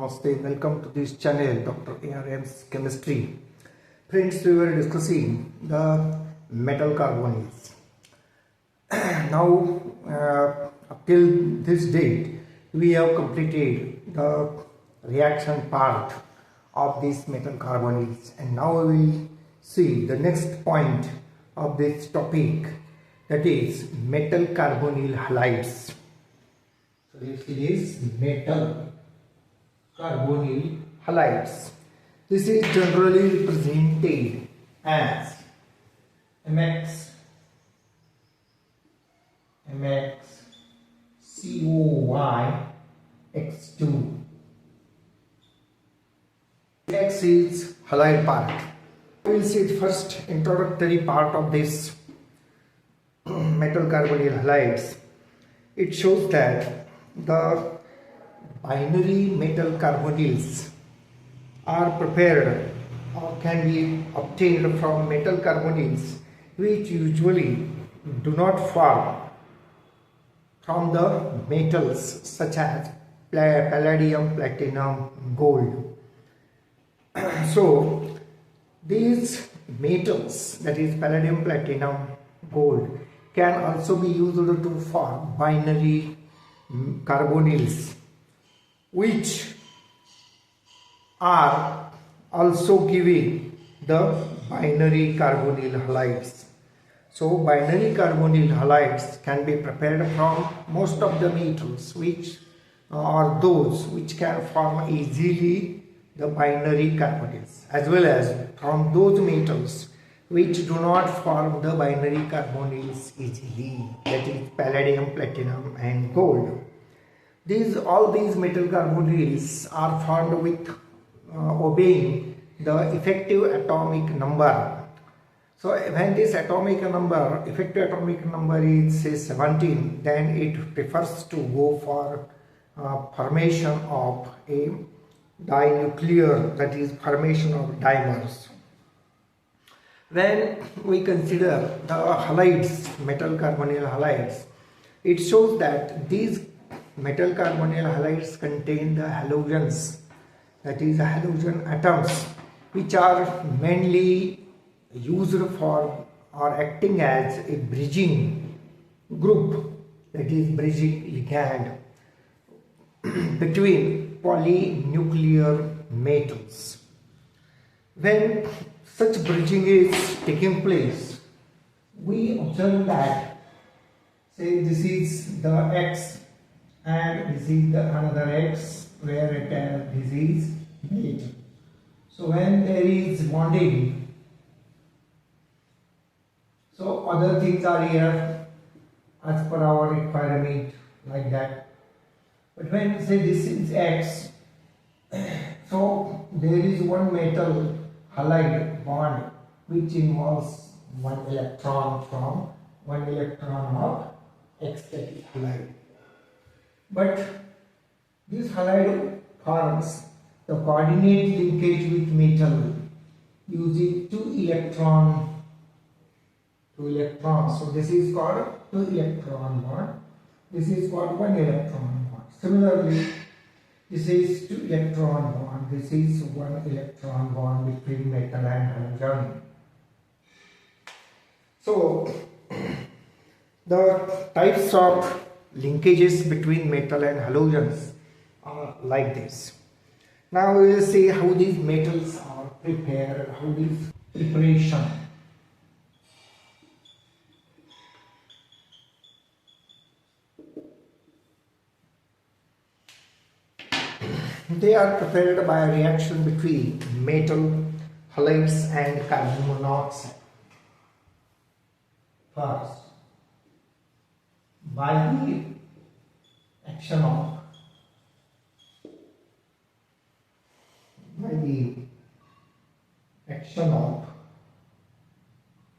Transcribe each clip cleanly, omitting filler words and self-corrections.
Namaste, welcome to this channel Dr.ARM's Chemistry. Friends, we were discussing the metal carbonyls. Now, up till this date, we have completed the reaction part of these metal carbonyls, and now we will see the next point of this topic, that is metal carbonyl halides. So this is metal carbonyl halides. This is generally represented as MX, COYX2. X is halide part. We will see the first introductory part of this metal carbonyl halides. It shows that the binary metal carbonyls are prepared or can be obtained from metal carbonyls which usually do not form from the metals such as palladium, platinum, gold. So these metals, that is palladium, platinum, gold, can also be used to form binary carbonyls, which are also giving the binary carbonyl halides. So binary carbonyl halides can be prepared from most of the metals which are those which can form easily the binary carbonyls, as well as from those metals which do not form the binary carbonyls easily, that is palladium, platinum and gold. All these metal carbonyls are formed with obeying the effective atomic number. So when this effective atomic number is say 17, then it prefers to go for formation of a dinuclear, that is formation of dimers. When we consider the halides, metal carbonyl halides, it shows that these metal carbonyl halides contain the halogens, that is the halogen atoms, which are mainly used for or acting as a bridging group, that is bridging ligand between polynuclear metals. When such bridging is taking place, we observe that, say this is the X and this is the another X where this is metal. So when there is bonding, so other things are here as per our requirement, like that. But when say this is X, so there is one metal halide bond which involves one electron from one electron of X, that is halide. But this halide forms the coordinate linkage with metal using two electrons. So this is called 2 electron bond. This is called 1 electron bond. Similarly, this is 2 electron bond. This is 1 electron bond between metal and halogen. So the types of linkages between metal and halogens are like this. Now we will see how these metals are prepared, how this preparation. They are prepared by a reaction between metal halides and carbon monoxide. First, by the action of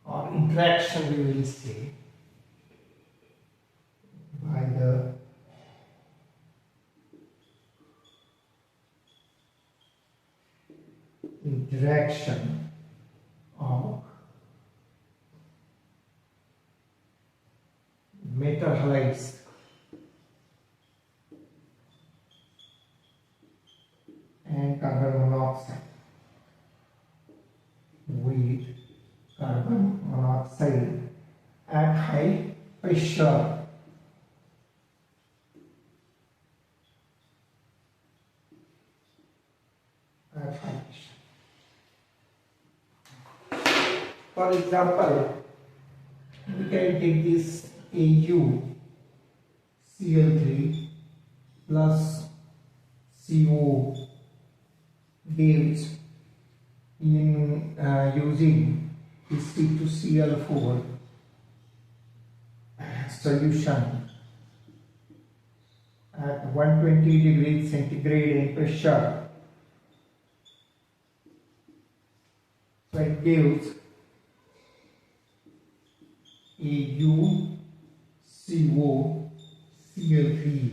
or interaction, we will say, by the interaction of metal halides and carbon monoxide with carbon monoxide at high pressure. At high pressure. For example, we can take this AuCl3 plus CO gives in using this C2Cl4 solution at 120 degrees centigrade in pressure. So it gives AuCO-Cl3.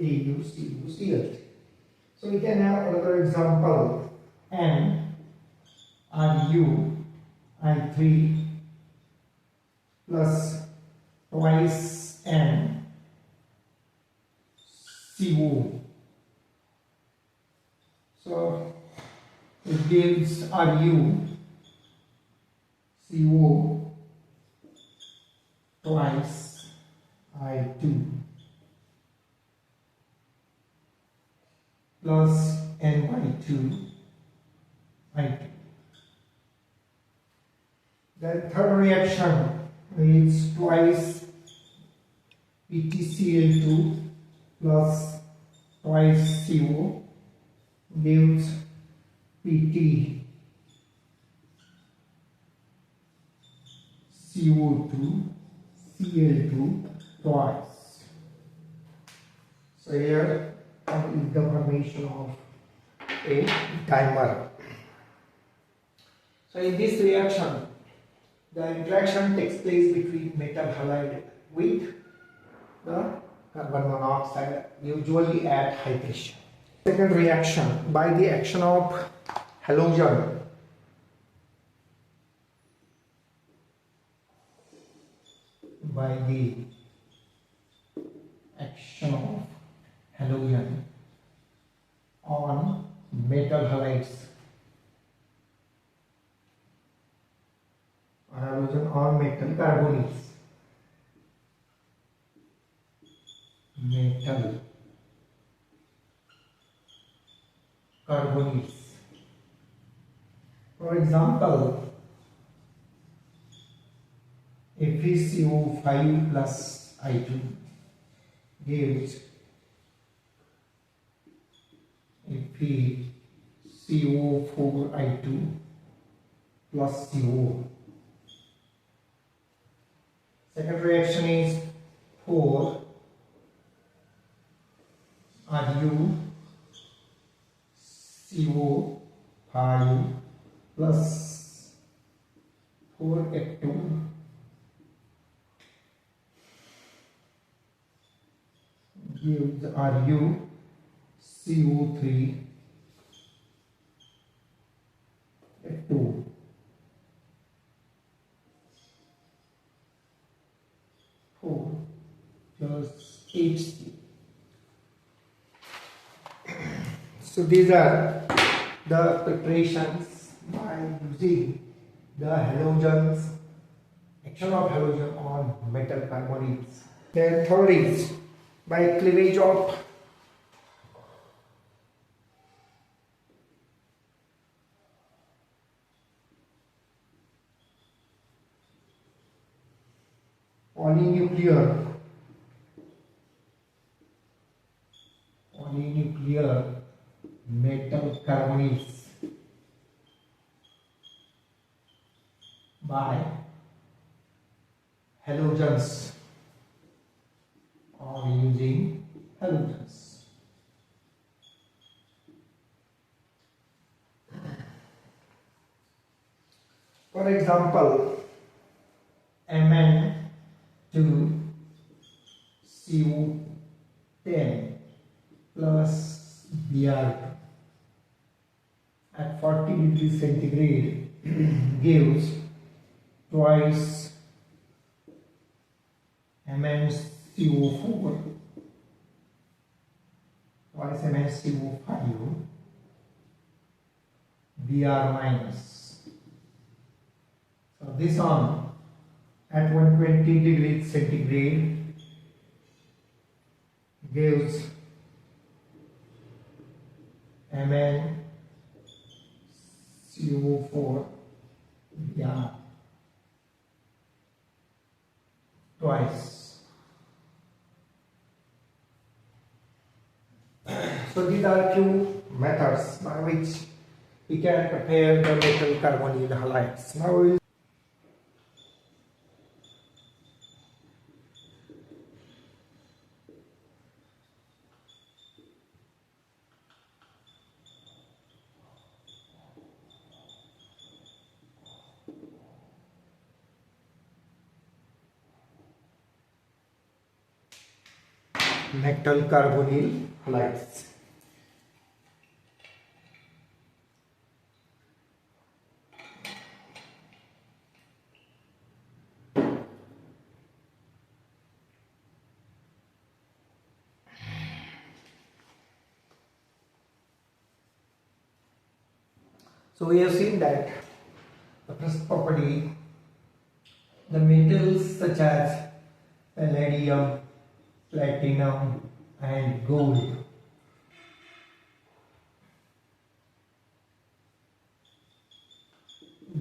AuCO-Cl3. So we can have another example, NRuI3 plus twice NCO. So it gives RuCO twice I2 plus NY2 I2. The third reaction is twice PtCl2 plus twice CO gives PtCO2 Cl2 twice. So here is the formation of a dimer. So in this reaction, the interaction takes place between metal halide with the carbon monoxide, usually at high pressure. Second reaction, by the action of halogen, by the action of halogen on metal halides, halogen on metal carbonyls, metal carbonyls. For example, FeCO5 plus I2 gives FeCO4I2 plus CO. Second reaction is 4 RuCO5 plus 4F2 gives RuCO3 F2 4 plus HC. So these are the preparations by using the halogens, action of halogen on metal carbonyls. Then third is by cleavage of polynuclear metal carbonyls by halogens or using halogens. For example, Mn2CO10 plus Br at 40 degrees centigrade gives twice MnCO4 twice MnCO5 Br minus. So this on at 120 degrees centigrade gives MnCO4 Br twice. So these are few methods by which we can prepare the metal carbonyl halides. Now we will metal carbonyl halides. So we have seen that the first property, the metals such as palladium, platinum and gold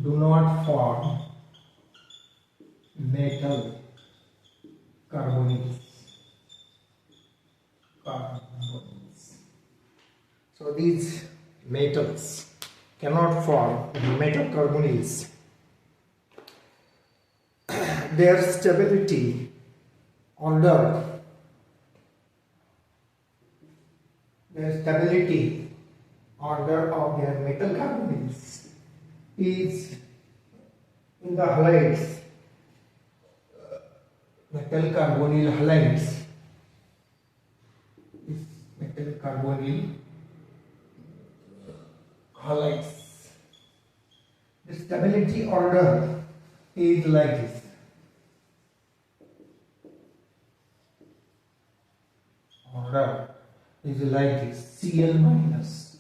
do not form metal carbonyls. So these metals cannot form metal carbonyls. Their stability order of their metal carbonyls is in the halides. Metal carbonyl halides is metal carbonyl halides. The stability order is like this. Order is like this: Cl minus,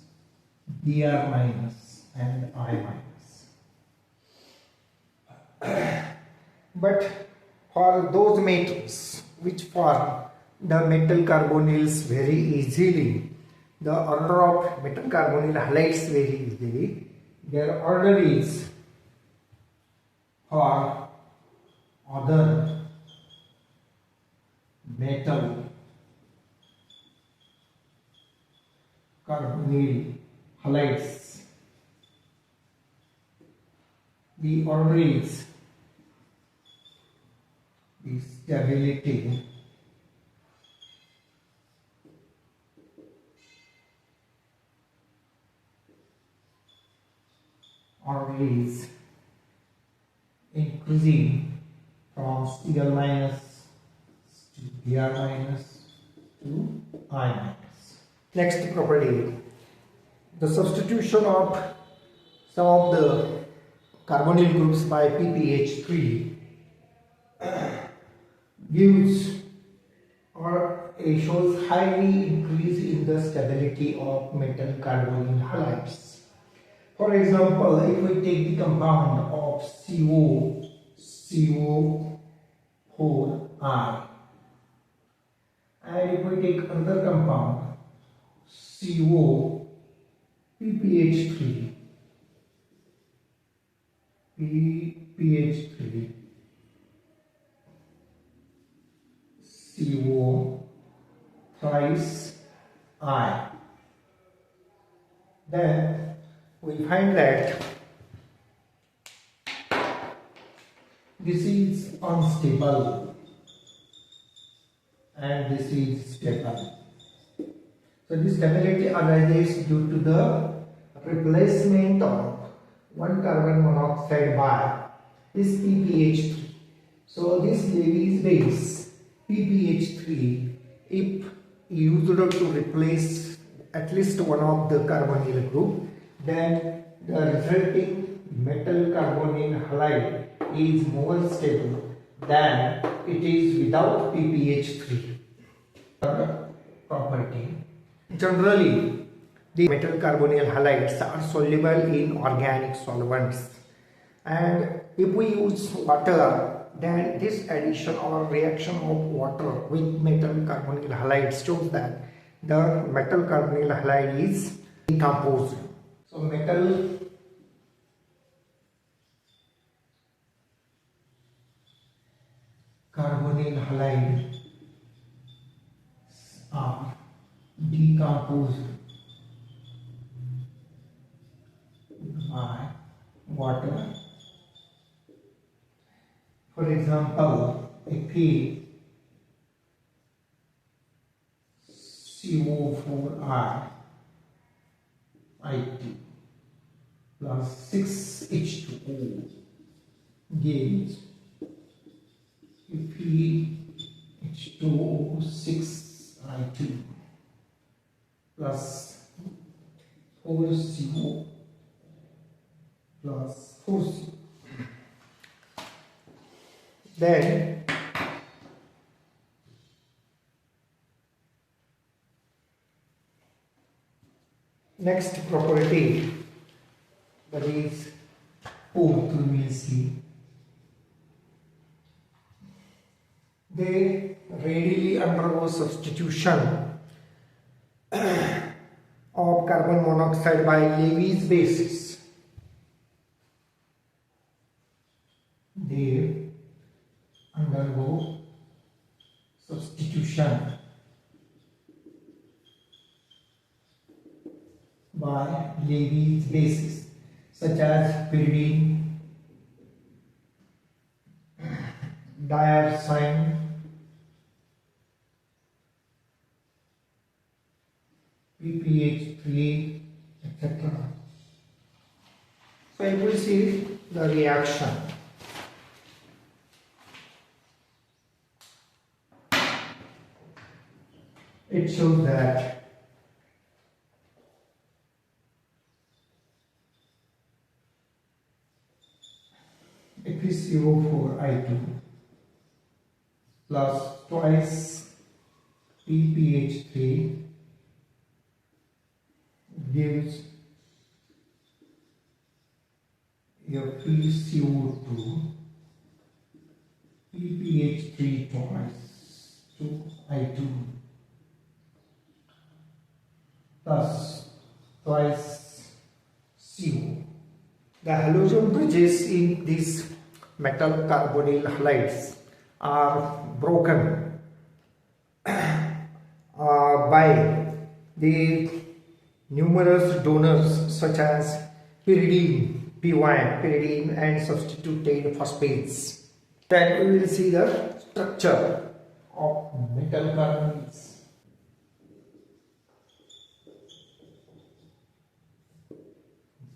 Br minus and I minus. But for those metals which form the metal carbonyls very easily, the order of metal carbonyl halides very easily, their order is for other metal carbonyl halides. The order is the stability order is increasing from Cl minus to Br minus to I minus. Next property, the substitution of some of the carbonyl groups by PPH3 gives or shows highly increase in the stability of metal carbonyl halides. For example, if we take the compound of CO4I, and if we take another compound PPH3 CO thrice I, then we find that this is unstable and this is stable. So this stability arises due to the replacement of one carbon monoxide by this PPH3. So this Levy's base PPH3, if used to replace at least one of the carbonyl group, then the resulting metal carbonyl halide is more stable than it is without PPH3. Third property, Generally, the metal carbonyl halides are soluble in organic solvents, and if we use water, then this addition or reaction of water with metal carbonyl halides shows that the metal carbonyl halide is decomposed. So metal carbonyl halides are decomposed by water. For example, if we CO4 IT plus 6H2O gives H2O 6I2 plus 4CO plus 4CO. Then next property, that is fourth, we will see. They readily undergo substitution of carbon monoxide by Levy's bases. They undergo substitution by Levy's bases such as pyridine, diarsine, PPH3, etc. So if we see the reaction, it shows that if we CO4I2 plus twice PPH3 gives your PCO2 PPH3 twice to I2 plus twice CO. The halogen bridges in these metal carbonyl halides are broken by the numerous donors such as pyridine, pyridine and substituted phosphates. Then we will see the structure of metal carbonyls.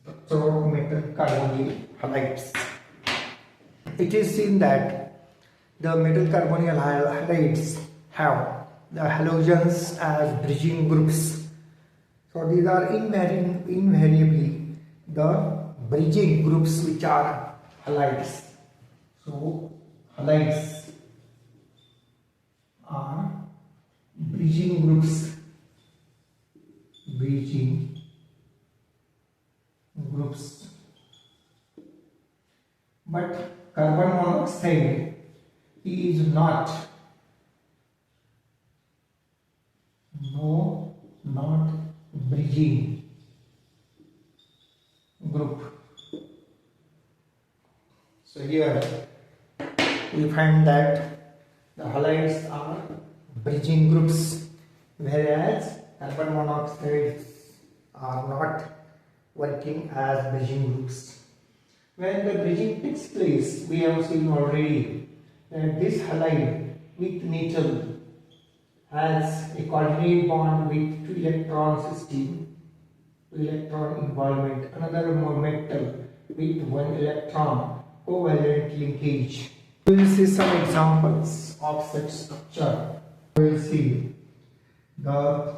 Structure of metal carbonyl halides. It is seen that the metal carbonyl halides have the halogens as bridging groups. So these are invariably the bridging groups which are halides. So halides are bridging groups. But carbon monoxide is not bridging group. So here we find that the halides are bridging groups, whereas carbon monoxides are not working as bridging groups. When the bridging takes place, we have seen already that this halide with metal has a coordinate bond with 2 electron system, 2 electron involvement, another metal with 1 electron covalent linkage. We will see some examples of such structure. We will see the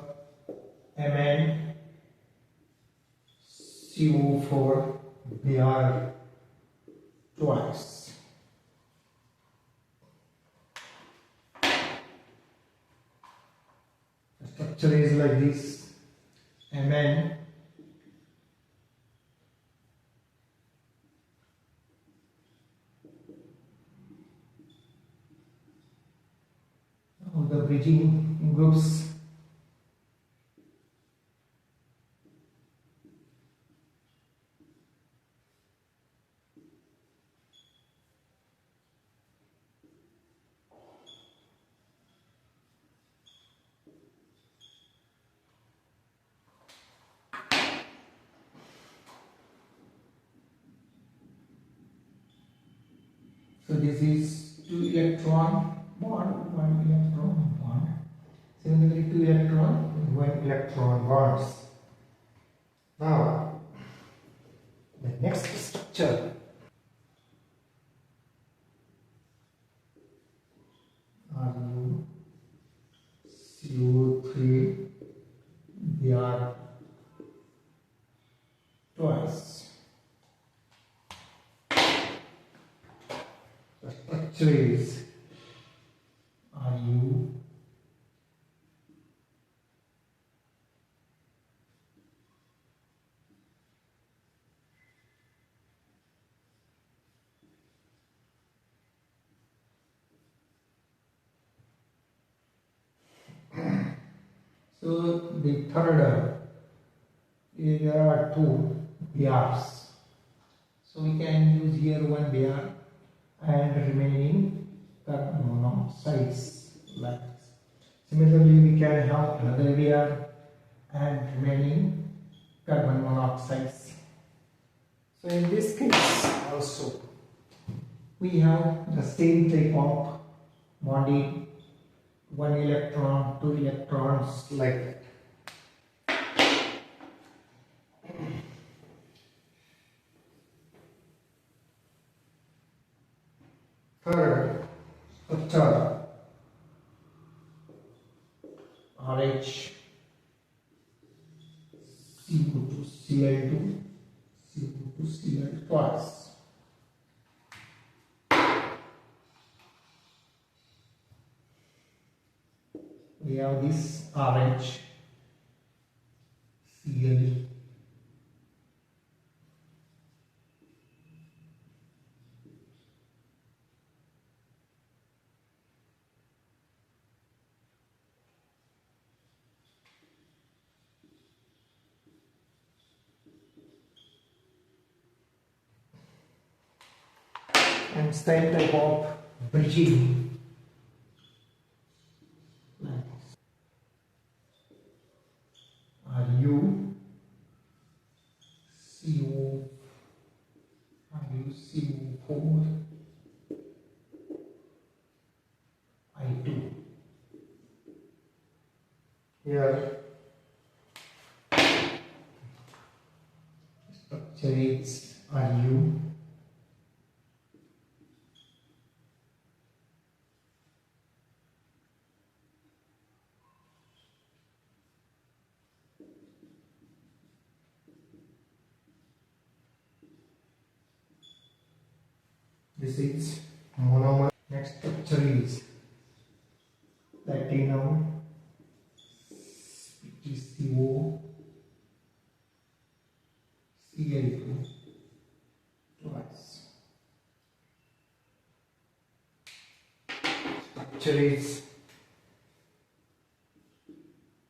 MnCO4, they are twice. The structure is like this. Mn. Now the bridging groups. So this is 2 electron bond, 1 electron bond. Similarly 2 electron and 1 electron bonds. Now the next structure Ru CO3, they are twice. The structure is Ru so the third there are two pairs. So we can use here one pair and remaining carbon monoxides like this. Similarly, we can have another pair and remaining carbon monoxides. So in this case also we have the same type of bonding, 1 electron, 2 electrons like that. Third structure RH CO2 Cl2 CO2 Cl twice. We have this RH Cl and same type of bridging like this. Ru CO CO4 I2. Here structure is Ru this is monomer. Next structure is platinum PtCO Cl2 twice. Structure is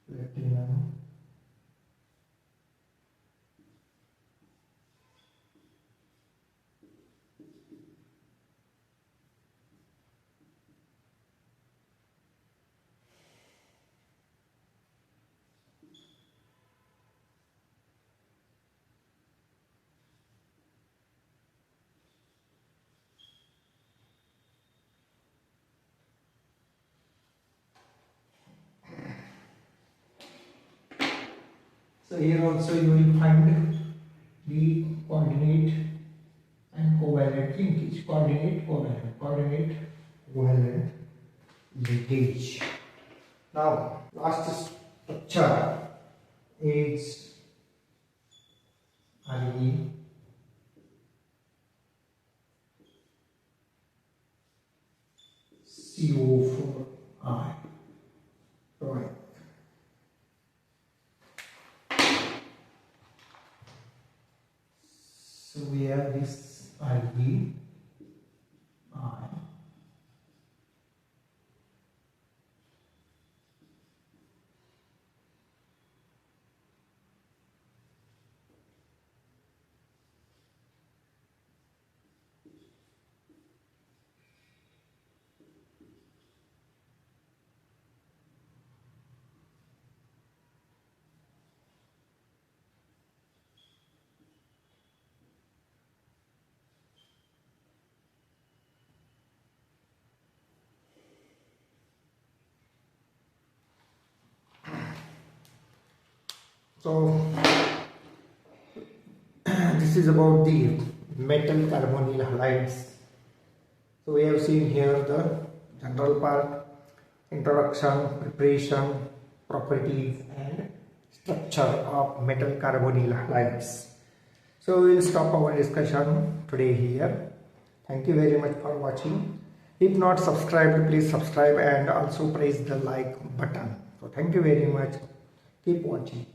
platinum so here also you will find the coordinate and covalent linkage, coordinate covalent linkage. Now last structure is Re CO4I. Right. SiGi. So this is about the metal carbonyl halides. So we have seen here the general part, introduction, preparation, properties and structure of metal carbonyl halides. So we will stop our discussion today here. Thank you very much for watching. If not subscribed, please subscribe and also press the like button. So thank you very much. Keep watching.